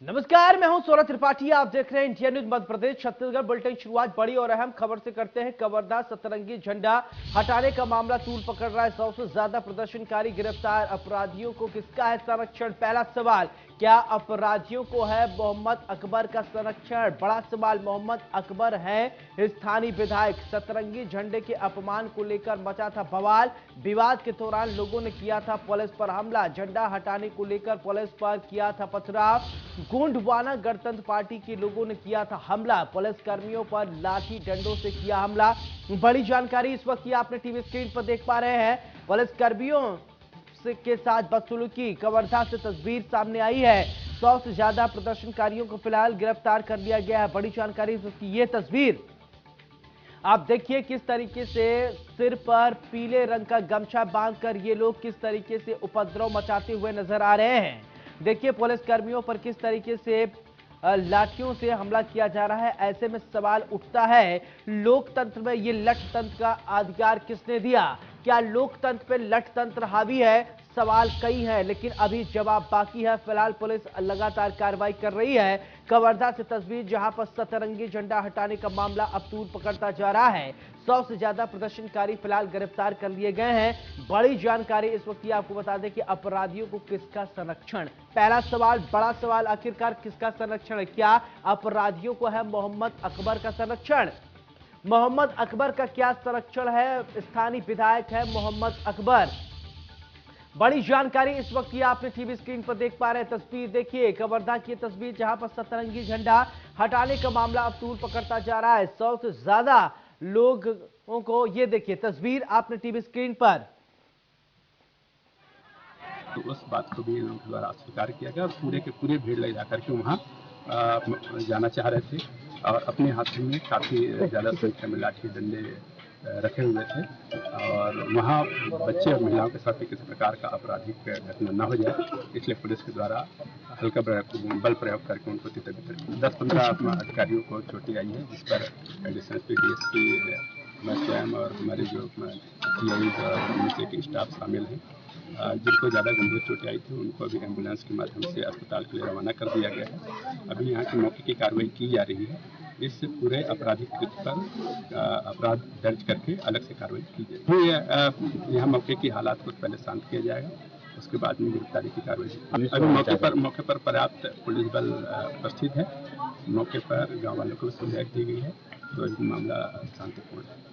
नमस्कार, मैं हूं सौरभ त्रिपाठी। आप देख रहे हैं India news Madhya Pradesh Chhattisgarh. Bulletin शुरुआत बड़ी और अहम खबर से करते हैं। कवर्धा सतरंगी झंडा हटाने का मामला तूल पकड़ रहा है। 100 से ज्यादा प्रदर्शनकारी गिरफ्तार। अपराधियों को किसका है संरक्षण? पहला सवाल, क्या अपराधियों को है मोहम्मद अकबर का संरक्षण? बड़ा सवाल। मोहम्मद अकबर है स्थानीय विधायक। सतरंगी झंडे के अपमान को लेकर मचा था बवाल। विवाद के दौरान लोगों ने किया था पुलिस पर हमला। झंडा हटाने को लेकर पुलिस पर किया था पथराव। गोंडवाना गणतंत्र पार्टी के लोगों ने किया था हमला। पुलिस कर्मियों पर लाठी डंडों से किया हमला। बड़ी जानकारी इस वक्त आपने टीवी स्क्रीन पर देख पा रहे हैं। पुलिस कर्मियों के साथ बदसलूकी। कवर्धा से तस्वीर सामने आई है। 100 से ज्यादा प्रदर्शनकारियों को फिलहाल गिरफ्तार कर लिया गया है। बड़ी जानकारी इस वक्त ये तस्वीर आप देखिए किस तरीके से सिर पर पीले रंग का गमछा बांधकर ये लोग किस तरीके से उपद्रव मचाते हुए नजर आ रहे हैं। देखिए पुलिस कर्मियों पर किस तरीके से लाठियों से हमला किया जा रहा है। ऐसे में सवाल उठता है, लोकतंत्र में ये लठतंत्र का अधिकार किसने दिया? क्या लोकतंत्र पे लठतंत्र हावी है? सवाल कई हैं, लेकिन अभी जवाब बाकी है। फिलहाल पुलिस लगातार कार्रवाई कर रही है। कवर्धा से तस्वीर जहां पर सतरंगी झंडा हटाने का मामला अब तूल पकड़ता जा रहा है। 100 से ज्यादा प्रदर्शनकारी फिलहाल गिरफ्तार कर लिए गए हैं। बड़ी जानकारी इस वक्त आपको बता दें कि अपराधियों को किसका संरक्षण? पहला सवाल, बड़ा सवाल, आखिरकार किसका संरक्षण है? क्या अपराधियों को है मोहम्मद अकबर का संरक्षण? मोहम्मद अकबर का क्या संरक्षण है? स्थानीय विधायक है मोहम्मद अकबर। बड़ी जानकारी इस वक्त ये आपने टीवी स्क्रीन पर देख पा रहे हैं। तस्वीर देखिए, कवर्धा की तस्वीर जहां पर सतरंगी झंडा हटाने का मामला अब तूल पकड़ता जा रहा है। 100 से ज्यादा लोगों को, ये देखिए तस्वीर आपने टीवी स्क्रीन पर। तो उस बात को भी उनके द्वारा अस्वीकार किया गया और पूरे के पूरे भीड़ ले जाकर के वहाँ जाना चाह रहे थे और अपने हाथ में काफ़ी ज़्यादा संख्या में लाठी डंडे रखे हुए थे और वहाँ बच्चे और महिलाओं के साथ किसी प्रकार का आपराधिक घटना न हो जाए, इसलिए पुलिस के द्वारा हल्का बल प्रयोग करके उनको 10-15 अधिकारियों को चोटें आई है, जिस पर एडिशनल DSP मैं स्वयं और हमारे जो TIs और नीचे के स्टाफ शामिल हैं, जिनको ज़्यादा गंभीर चोटें आई थी उनको अभी एम्बुलेंस के माध्यम से अस्पताल के लिए रवाना कर दिया गया है। अभी यहाँ की मौके की कार्रवाई की जा रही है। इस पूरे आपराधिक कृत्य पर अपराध दर्ज करके अलग से कार्रवाई की जाएगी। यहाँ मौके की हालात को पहले शांत किया जाएगा, उसके बाद में गिरफ्तारी की कार्रवाई। अभी मौके पर पर्याप्त पुलिस बल उपस्थित है। मौके पर गाँव वालों को सुविधा दी गई है, तो अभी मामला शांतिपूर्ण है।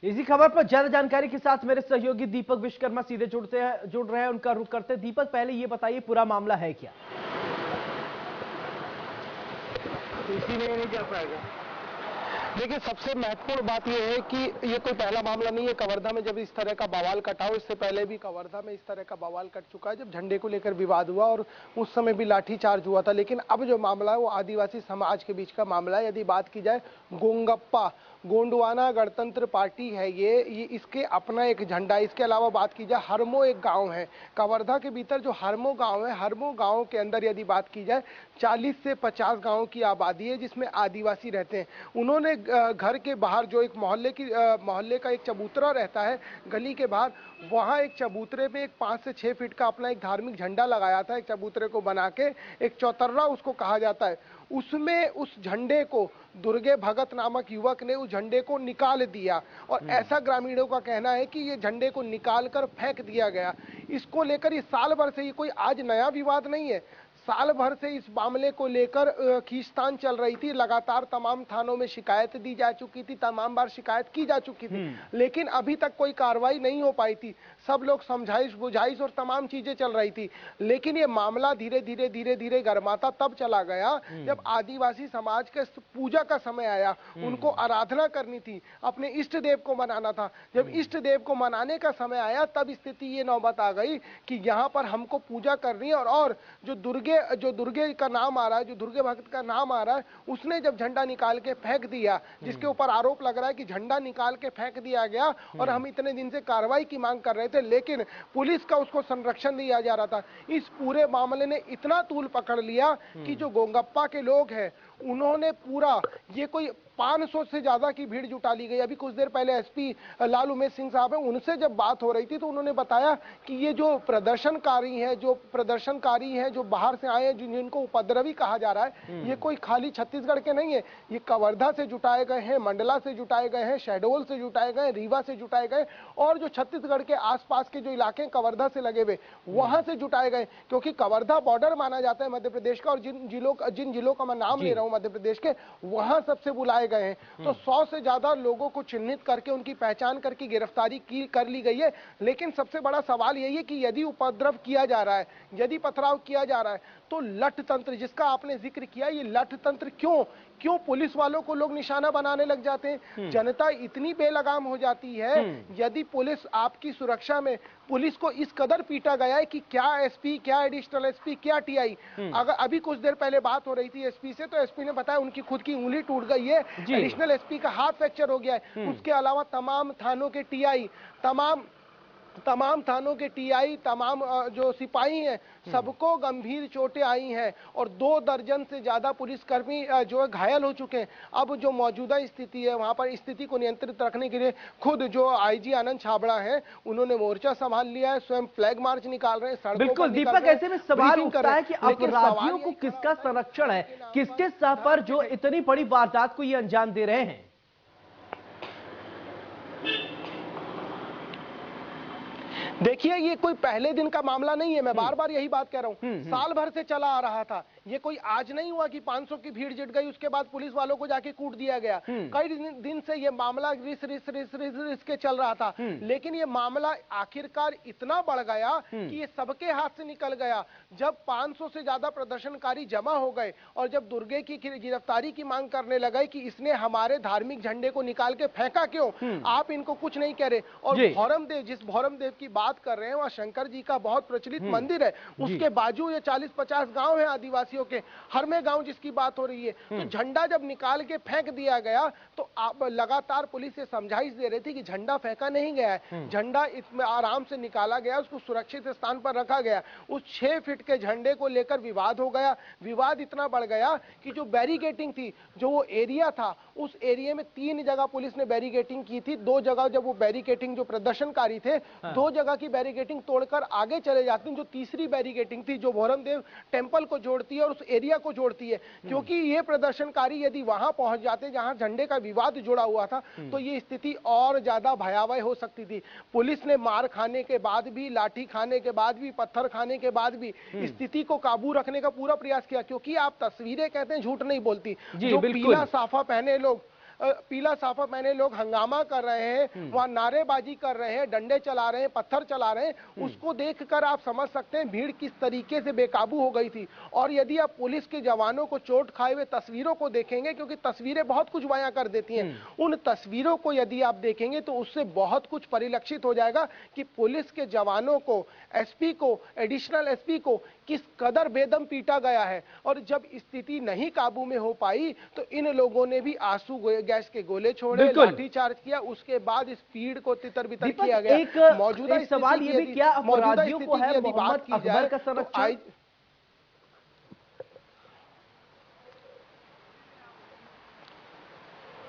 इसी खबर पर ज्यादा जानकारी के साथ मेरे सहयोगी दीपक विश्वकर्मा सीधे जुड़ रहे हैं, उनका रुख करते हैं। दीपक, पहले ये बताइए पूरा मामला है क्या? इसी में नहीं जा पाएगा। देखिए, सबसे महत्वपूर्ण बात यह है कि ये कोई पहला मामला नहीं है कवर्धा में जब इस तरह का बवाल कटा हो। इससे पहले भी कवर्धा में इस तरह का बवाल कट चुका है, जब झंडे को लेकर विवाद हुआ और उस समय भी लाठीचार्ज हुआ था। लेकिन अब जो मामला है वो आदिवासी समाज के बीच का मामला है। यदि बात की जाए, गोंगप्पा गोंडवाना गणतंत्र पार्टी है ये इसके अपना एक झंडा। इसके अलावा बात की जाए, हरमो एक गांव है कवर्धा के भीतर, जो हरमो गांव है, हरमो गांव के अंदर यदि बात की जाए 40 से 50 गांवों की आबादी है, जिसमें आदिवासी रहते हैं। उन्होंने घर के बाहर जो एक मोहल्ले का एक चबूतरा रहता है गली के बाहर, वहाँ एक चबूतरे में एक 5 से 6 फीट का अपना एक धार्मिक झंडा लगाया था। एक चबूतरे को बना के, एक चौतर्रा उसको कहा जाता है, उसमें उस झंडे को दुर्गे भगत नामक युवक ने उस झंडे को निकाल दिया और ऐसा ग्रामीणों का कहना है कि ये झंडे को निकाल कर फेंक दिया गया। इसको लेकर ये साल भर से, ये कोई आज नया विवाद नहीं है, साल भर से इस मामले को लेकर खींचतान चल रही थी। लगातार तमाम थानों में शिकायत दी जा चुकी थी, तमाम बार शिकायत की जा चुकी थी, लेकिन अभी तक कोई कार्रवाई नहीं हो पाई थी। सब लोग समझाइश बुझाइश और तमाम चीजें चल रही थी, लेकिन ये मामला धीरे धीरे गर्माता तब चला गया जब आदिवासी समाज के पूजा का समय आया। उनको आराधना करनी थी, अपने इष्ट देव को मनाना था। जब इष्ट देव को मनाने का समय आया तब स्थिति ये नौबत आ गई कि यहाँ पर हमको पूजा करनी है और जो दुर्गे का नाम आ रहा है, जो दुर्गे भक्त का नाम आ रहा है, उसने जब झंडा निकाल के फेंक दिया, जिसके ऊपर आरोप लग रहा है कि झंडा निकाल के फेंक दिया गया और हम इतने दिन से कार्रवाई की मांग कर रहे थे, लेकिन पुलिस का उसको संरक्षण दिया जा रहा था। इस पूरे मामले ने इतना तूल पकड़ लिया कि जो गोंगप्पा के लोग हैं उन्होंने पूरा ये कोई 500 से ज्यादा की भीड़ जुटा ली गई। अभी कुछ देर पहले एसपी लाल उमेश सिंह साहब हैं, उनसे जब बात हो रही थी तो उन्होंने बताया कि ये जो प्रदर्शनकारी हैं जो बाहर से आए हैं, जिनको उपद्रवी कहा जा रहा है, ये कोई खाली छत्तीसगढ़ के नहीं है, ये कवर्धा से जुटाए गए हैं, मंडला से जुटाए गए हैं, शहडोल से जुटाए गए, रीवा से जुटाए गए और जो छत्तीसगढ़ के आसपास के जो इलाके हैं कवर्धा से लगे हुए वहां से जुटाए गए, क्योंकि कवर्धा बॉर्डर माना जाता है मध्य प्रदेश का और जिन जिलों का मैं नाम ले रहा हूं मध्य प्रदेश के, वहां सबसे बुलाए गए हैं। तो 100 से ज्यादा लोगों को चिन्हित करके उनकी पहचान करके गिरफ्तारी कर ली गई है। लेकिन सबसे बड़ा सवाल यही है कि यदि उपद्रव किया जा रहा है, यदि पथराव किया जा रहा है, तो लठ तंत्र जिसका आपने जिक्र किया, ये लठ तंत्र क्यों पुलिस वालों को लोग निशाना बनाने लग जाते हैं? जनता इतनी बेलगाम हो जाती है। यदि पुलिस आपकी सुरक्षा में, पुलिस को इस कदर पीटा गया है कि क्या एसपी, क्या एडिशनल एसपी, क्या टीआई, अगर अभी कुछ देर पहले बात हो रही थी एसपी से, तो एसपी ने बताया उनकी खुद की उंगली टूट गई है, एडिशनल एसपी का हाथ फ्रैक्चर हो गया है। उसके अलावा तमाम थानों के टीआई, तमाम थानों के टीआई, तमाम जो सिपाही हैं, सबको गंभीर चोटें आई हैं और 2 दर्जन से ज्यादा पुलिसकर्मी जो है घायल हो चुके हैं। अब जो मौजूदा स्थिति है, वहां पर स्थिति को नियंत्रित रखने के लिए खुद जो आईजी आनंद छाबड़ा हैं, उन्होंने मोर्चा संभाल लिया है, स्वयं फ्लैग मार्च निकाल रहे हैं, सड़कों बिल्कुल पर निकल दीपक, रहे हैं, ऐसे में सवाल ब्रीफिंग कर उठता रहे है हैं। कि लेकिन अपराधियों को सवाल किसका संरक्षण है, किसके सह पर जो इतनी बड़ी वारदात को ये अंजाम दे रहे हैं? देखिए, ये कोई पहले दिन का मामला नहीं है, मैं बार बार यही बात कह रहा हूं, साल भर से चला आ रहा था। ये कोई आज नहीं हुआ कि 500 की भीड़ जुट गई उसके बाद पुलिस वालों को जाके कूट दिया गया। कई दिन से ये मामला रिस के चल रहा था, लेकिन ये मामला आखिरकार इतना बढ़ गया कि ये सबके हाथ से निकल गया। जब 500 से ज्यादा प्रदर्शनकारी जमा हो गए और जब दुर्गे की गिरफ्तारी की मांग करने लगे कि इसने हमारे धार्मिक झंडे को निकाल के फेंका क्यों, आप इनको कुछ नहीं कह रहे। और जिस भौरम देव की बात कर रहे हैं, वहां शंकर जी का बहुत प्रचलित मंदिर है, उसके बाजू ये 40-50 गांव हैं आदिवासियों के, हरमे गांव जिसकी बात हो रही है। तो झंडा जब निकाल के फेंक दिया गया तो आप लगातार पुलिस से समझाइश दे रही थी कि झंडा फेंका नहीं गया है, झंडा इसमें आराम से निकाला गया, उसको सुरक्षित स्थान पर रखा गया। उस 6 फीट के झंडे को लेकर विवाद हो गया। विवाद इतना बढ़ गया कि जो बैरिकेटिंग थी, जो वो एरिया था, उस एरिया में 3 जगह पुलिस ने बैरिकेटिंग की थी। 2 जगह जब वो बैरिकेटिंग, जो प्रदर्शनकारी थे, 2 जगह की बैरिकेटिंग तोड़कर आगे चले जाते हैं। जो तीसरी बैरिकेटिंग थी, जो भौरम देव टेंपल को जोड़ती है और उस एरिया को जोड़ती है, क्योंकि ये प्रदर्शनकारी यदि वहां पहुंच जाते जहां झंडे का विवाद जुड़ा हुआ था, तो ये स्थिति और ज्यादा भयावह हो सकती थी। पुलिस ने मार खाने के बाद भी, लाठी खाने के बाद भी, पत्थर खाने के बाद भी स्थिति को काबू रखने का पूरा प्रयास किया। क्योंकि आप तस्वीरें कहते हैं झूठ नहीं बोलती। जो पीला साफा पहने लोग हंगामा कर रहे हैं, वहां नारेबाजी कर रहे हैं, डंडे चला रहे हैं, पत्थर चला रहे हैं, उसको देखकर आप समझ सकते हैं भीड़ किस तरीके से बेकाबू हो गई थी। और यदि आप पुलिस के जवानों को चोट खाए हुए तस्वीरों को देखेंगे, क्योंकि तस्वीरें बहुत कुछ बयां कर देती हैं, उन तस्वीरों को यदि आप देखेंगे तो उससे बहुत कुछ परिलक्षित हो जाएगा कि पुलिस के जवानों को, एसपी को, एडिशनल एसपी को किस कदर बेदम पीटा गया है। और जब स्थिति नहीं काबू में हो पाई तो इन लोगों ने भी आंसू गैस के गोले छोड़े, लाठीचार्ज किया, उसके बाद इस भीड़ को तितर-बितर किया गया। मौजूदा सवाल ये भी, क्या अपराधियों को है मोहम्मद अकबर का संरक्षण?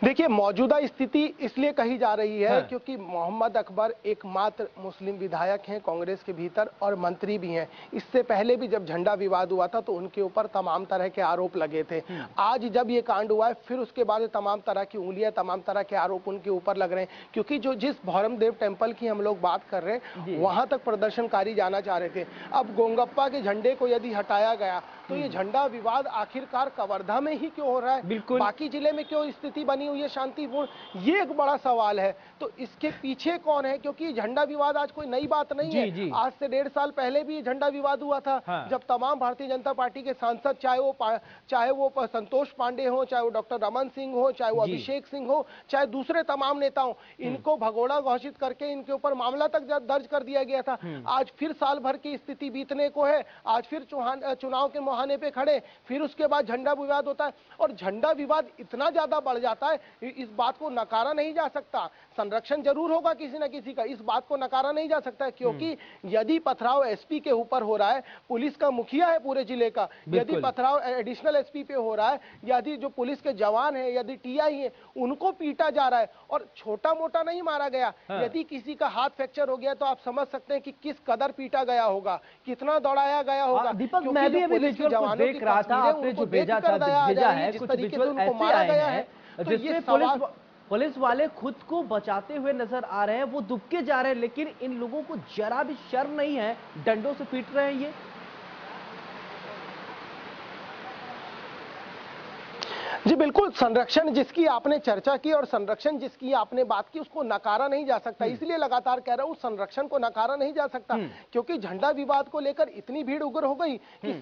देखिए, मौजूदा स्थिति इसलिए कही जा रही है क्योंकि मोहम्मद अकबर एकमात्र मुस्लिम विधायक हैं कांग्रेस के भीतर और मंत्री भी हैं। इससे पहले भी जब झंडा विवाद हुआ था तो उनके ऊपर तमाम तरह के आरोप लगे थे। आज जब ये कांड हुआ है, फिर उसके बाद तमाम तरह की उंगलियां, तमाम तरह के आरोप उनके ऊपर लग रहे हैं। क्योंकि जिस भौरम देव टेम्पल की हम लोग बात कर रहे हैं, वहां तक प्रदर्शनकारी जाना चाह रहे थे। अब गोंगप्पा के झंडे को यदि हटाया गया तो ये झंडा विवाद आखिरकार कवर्धा में ही क्यों हो रहा है, बाकी जिले में क्यों स्थिति बनी हुई है शांतिपूर्ण, ये एक बड़ा सवाल है। तो इसके पीछे कौन है? क्योंकि झंडा विवाद आज कोई नई बात नहीं है। आज से 1.5 साल पहले भी झंडा विवाद हुआ था। जब तमाम भारतीय जनता पार्टी के सांसद, चाहे वो संतोष पांडे हो, चाहे वो डॉक्टर रमन सिंह हो, चाहे वो अभिषेक सिंह हो, चाहे दूसरे तमाम नेता हो, इनको भगोड़ा घोषित करके इनके ऊपर मामला तक दर्ज कर दिया गया था। आज फिर साल भर की स्थिति बीतने को है, आज फिर चुनाव के मुहाने पे खड़े, फिर उसके बाद झंडा विवाद होता है। और झंडा विवाद इतना ज्यादा बढ़ जाता है इस बात को नकारा नहीं जा सकता। संरक्षण जरूर होगा किसी न किसी का, इस बात को नकारा नहीं जा सकता, क्योंकि यदि पथराव एसपी के ऊपर हो रहा है, पुलिस का मुखिया है पूरे जिले का, यदि पथराव एडिशनल एसपी पे हो रहा है, यदि जो पुलिस के जवान है, यदि टीआई है, उनको पीटा जा रहा है और छोटा मोटा नहीं मारा गया, यदि किसी का हाथ फ्रैक्चर हो गया तो आप समझ सकते हैं कि किस कदर पीटा गया होगा, कितना दौड़ाया गया होगा। दीपक, मैं भी अभी विजुअल को देख रहा था, आपने जो भेजा है, कुछ विजुअल ऐसे आए हैं जिसमें पुलिस वाले खुद को बचाते हुए नजर आ रहे हैं, वो दुबके जा रहे हैं, लेकिन इन लोगों को जरा भी शर्म नहीं है, डंडों से पीट रहे हैं ये। जी बिल्कुल, संरक्षण जिसकी आपने चर्चा की और संरक्षण जिसकी आपने बात की, उसको नकारा नहीं जा सकता। इसलिए लगातार कह रहा हूं, संरक्षण को नकारा नहीं जा सकता, क्योंकि झंडा विवाद को लेकर इतनी भीड़ उग्र हो गई कि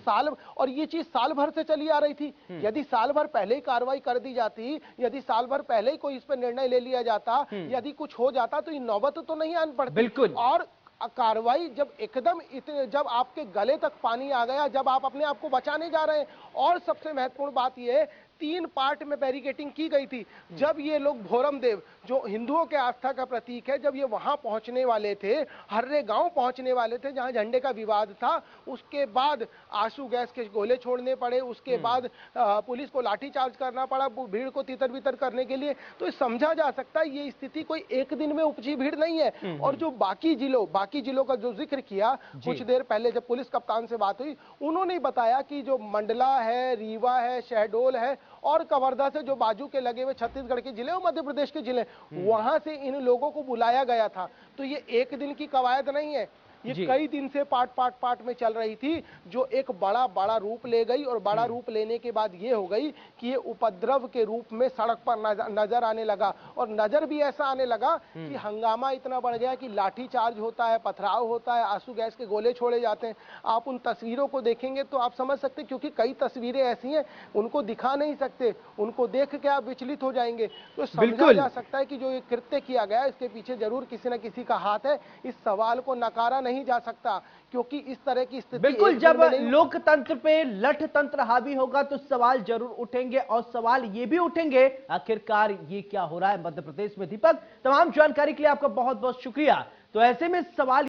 और ये चीज साल भर से चली आ रही थी। यदि साल भर पहले ही कार्रवाई कर दी जाती, यदि साल भर पहले ही कोई इस पर निर्णय ले लिया जाता, यदि कुछ हो जाता तो ये नौबत तो नहीं आन पड़ती। बिल्कुल। और कार्रवाई जब एकदम जब आपके गले तक पानी आ गया, जब आप अपने आप को बचाने जा रहे हैं, और सबसे महत्वपूर्ण बात यह है, 3 पार्ट में बैरिकेटिंग की गई थी। जब ये लोग भोरम देव, जो हिंदुओं के आस्था का प्रतीक है, जब ये वहां पहुंचने वाले थे, हर्रे गांव पहुंचने वाले थे जहां झंडे का विवाद था, उसके बाद आंसू गैस के गोले छोड़ने पड़े, उसके बाद पुलिस को लाठीचार्ज करना पड़ा भीड़ को तितर बितर करने के लिए। तो समझा जा सकता है ये स्थिति कोई एक दिन में उपजी भीड़ नहीं है। और जो बाकी जिलों का जो जिक्र किया कुछ देर पहले, जब पुलिस कप्तान से बात हुई, उन्होंने बताया कि जो मंडला है, रीवा है, शहडोल है और कवर्धा से जो बाजू के लगे हुए छत्तीसगढ़ के जिले और मध्य प्रदेश के जिले, वहां से इन लोगों को बुलाया गया था। तो ये एक दिन की कवायद नहीं है, ये कई दिन से पार्ट में चल रही थी, जो एक बड़ा रूप ले गई। और बड़ा रूप लेने के बाद ये हो गई कि ये उपद्रव के रूप में सड़क पर नजर आने लगा। और नजर भी ऐसा आने लगा कि हंगामा इतना बढ़ गया कि लाठी चार्ज होता है, पथराव होता है, आंसू गैस के गोले छोड़े जाते हैं। आप उन तस्वीरों को देखेंगे तो आप समझ सकते हैं, क्योंकि कई तस्वीरें ऐसी हैं उनको दिखा नहीं सकते, उनको देख के आप विचलित हो जाएंगे। तो समझा जा सकता है कि जो ये कृत्य किया गया, इसके पीछे जरूर किसी न किसी का हाथ है। इस सवाल को नकारा नहीं जा सकता, क्योंकि इस तरह की स्थिति बिल्कुल, जब लोकतंत्र पे लठ तंत्र हावी होगा तो सवाल जरूर उठेंगे, और सवाल ये भी उठेंगे आखिरकार ये क्या हो रहा है मध्य प्रदेश में। दीपक, तमाम जानकारी के लिए आपका बहुत बहुत शुक्रिया। तो ऐसे में सवाल